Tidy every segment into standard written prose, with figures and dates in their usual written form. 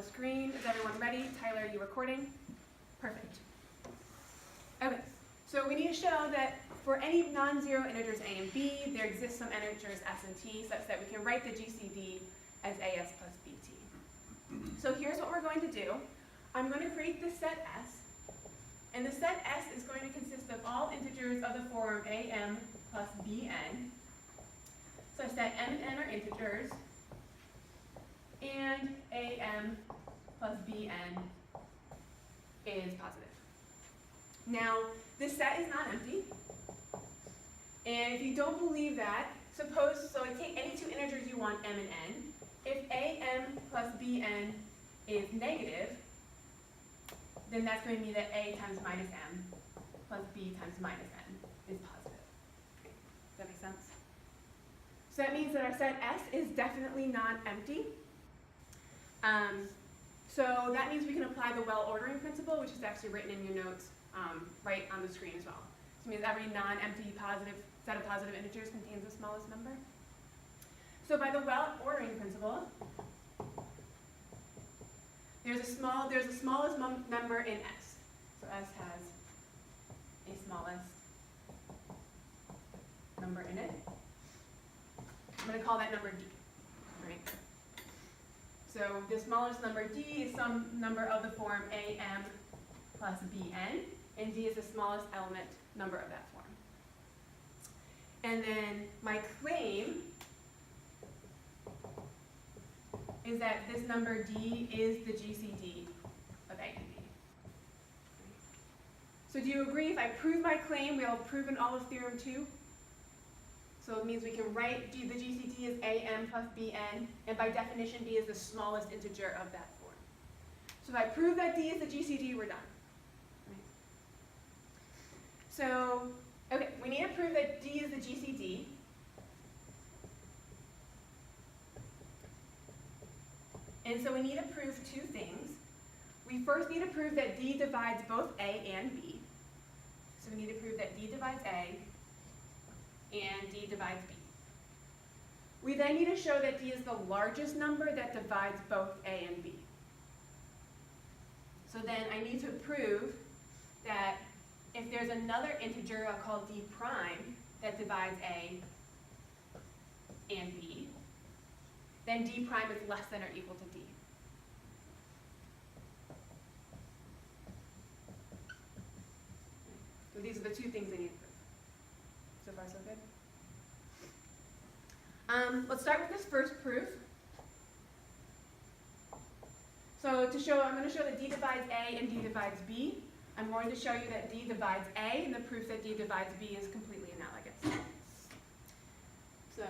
the screen. Is everyone ready? Tyler, are you recording? Perfect. Okay, so we need to show that for any non-zero integers a and b, there exist some integers s and t such that we can write the GCD as as plus bt. So here's what we're going to do. I'm going to create this set S, and the set S is going to consist of all integers of the form am plus bn, such that m and n are integers, and am plus bn is positive. Now, this set is not empty, and if you don't believe that, so take any two integers you want, m and n. If am plus bn is negative, then that's going to mean that a times minus m plus b times minus n is positive. Does that make sense? So that means that our set S is definitely not empty. So that means we can apply the well-ordering principle, which is actually written in your notes right on the screen as well. So it means every non-empty positive set of positive integers contains the smallest number. So by the well-ordering principle, there's a smallest number in S. So S has a smallest number in it. I'm going to call that number D, right? So the smallest number D is some number of the form am plus bn, and D is the smallest element number of that form. And then my claim is that this number D is the GCD of A and B. So do you agree if I prove my claim, we'll have proven Euler's theorem too? So it means we can write the GCD as am plus bn, and by definition, D is the smallest integer of that form. So if I prove that D is the GCD, we're done. Right? So, okay, we need to prove that D is the GCD. And so we need to prove two things. We first need to prove that D divides both A and B. So we need to prove that D divides A and D divides B. We then need to show that D is the largest number that divides both A and B. So then I need to prove that if there's another integer I'll call D prime that divides A and B, then D prime is less than or equal to D. So these are the two things I need to prove. So far, so good? Let's start with this first proof. So I'm going to show that D divides A and D divides B. I'm going to show you that D divides A, and the proof that D divides B is completely analogous. So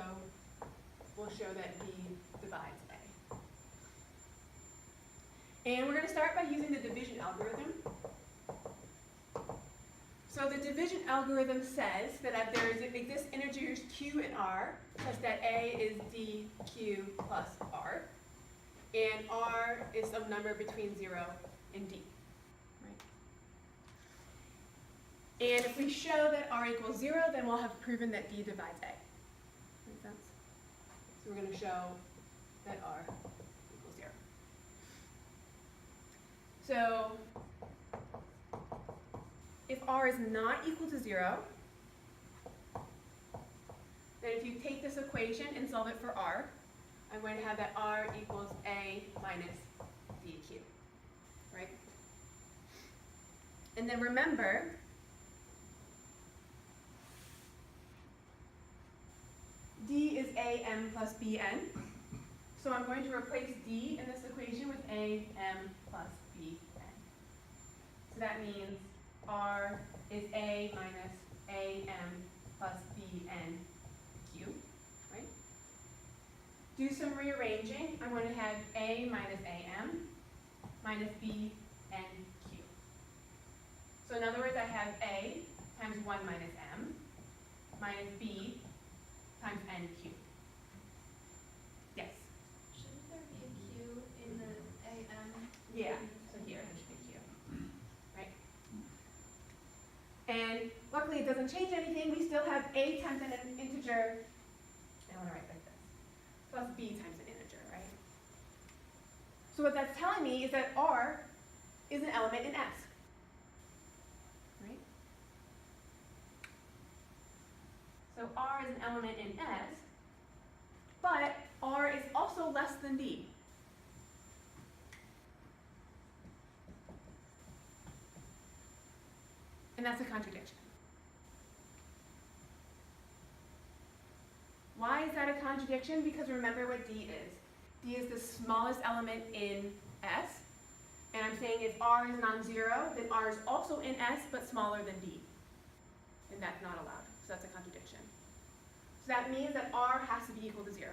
we'll show that D divides A. And we're going to start by using the division algorithm. So the division algorithm says that if there exists integers q and r, such that A is dq plus r, and r is some number between 0 and d. Right? And if we show that r equals 0, then we'll have proven that D divides A. Make sense? So we're going to show that r equals 0. So if r is not equal to 0, then if you take this equation and solve it for r, I'm going to have that r equals A minus dq, right? And then remember, D is am plus bn, so I'm going to replace D in this equation with am plus bn. So that means r is A minus am plus bn q, right? Do some rearranging. I'm going to have A minus am minus b n q. So in other words, I have A times 1 minus m minus b times n q. Yes? Shouldn't there be a q in the am? Yeah, so here there should be q. Right? And luckily it doesn't change anything. We still have A times an integer, I want to write like this, plus b times an integer, right? So what that's telling me is that R is an element in S. Right? So R is an element in S, but R is also less than D. And that's a contradiction. Why is that a contradiction? Because remember what D is. D is the smallest element in S. And I'm saying if R is non-zero, then R is also in S, but smaller than D. And that's not allowed. So that's a contradiction. So that means that R has to be equal to 0.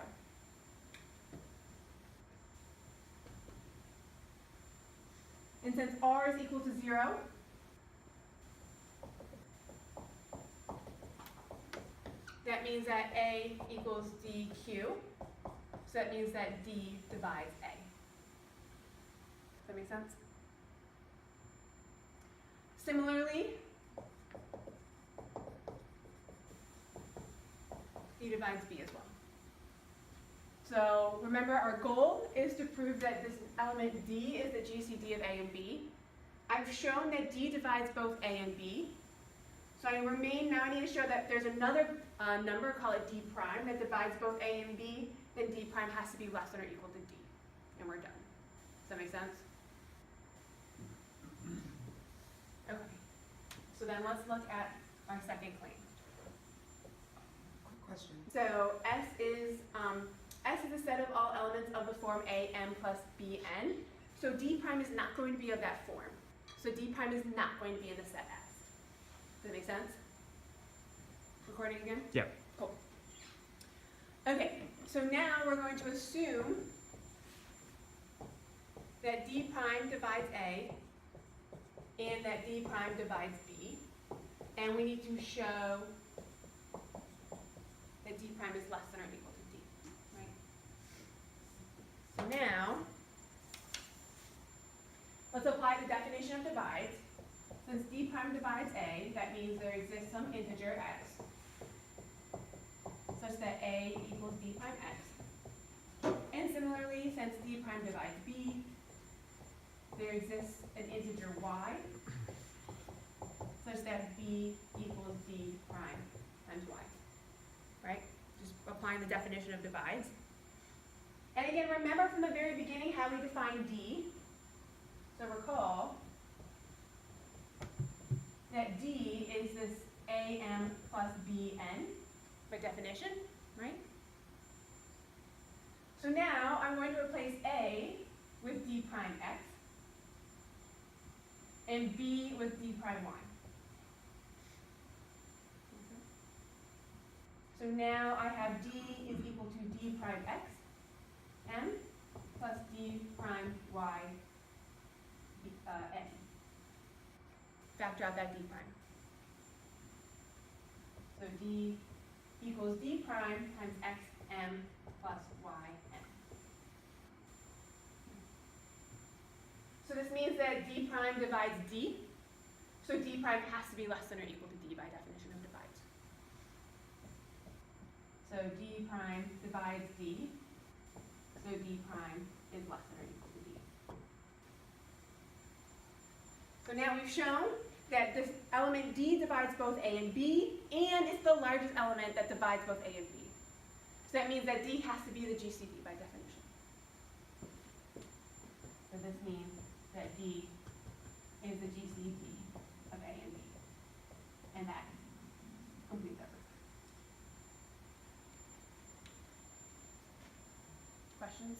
And since R is equal to 0, that means that A equals DQ. So that means that D divides A. Does that make sense? Similarly, D divides B as well. So remember, our goal is to prove that this element D is the GCD of A and B. I've shown that D divides both A and B. So I need to show that there's another number, call it D prime, that divides both A and B, then D prime has to be less than or equal to D. And we're done. Does that make sense? Okay. So then let's look at our second claim. Quick question. So S is a set of all elements of the form AM plus BN. So D prime is not going to be of that form. So D prime is not going to be in the set S. Does that make sense? Recording again? Yeah. Cool. Okay, so now we're going to assume that D prime divides A and that D prime divides B. And we need to show that D prime is less than or equal to D, right? So now, let's apply the definition of divides. Since D prime divides A, that means there exists some integer x, such that A equals D prime x. And similarly, since D prime divides B, there exists an integer y, such that B equals D prime times y. Right? Just applying the definition of divides. And again, remember from the very beginning how we defined D. So recall that D is this AM plus BN by definition, right? So now I'm going to replace A with D prime x and B with D prime y. So now I have D is equal to D prime x m plus D prime y n. Factor out that D prime. So D equals D prime times x m plus y n. So this means that D prime divides D. So D prime has to be less than or equal to D by definition of divides. So D prime divides D. So D prime is less than or equal to D. So now we've shown that this element D divides both A and B, and it's the largest element that divides both A and B. So that means that D has to be the GCD by definition. So this means that D is the GCD of A and B. And that completes our proof. Questions?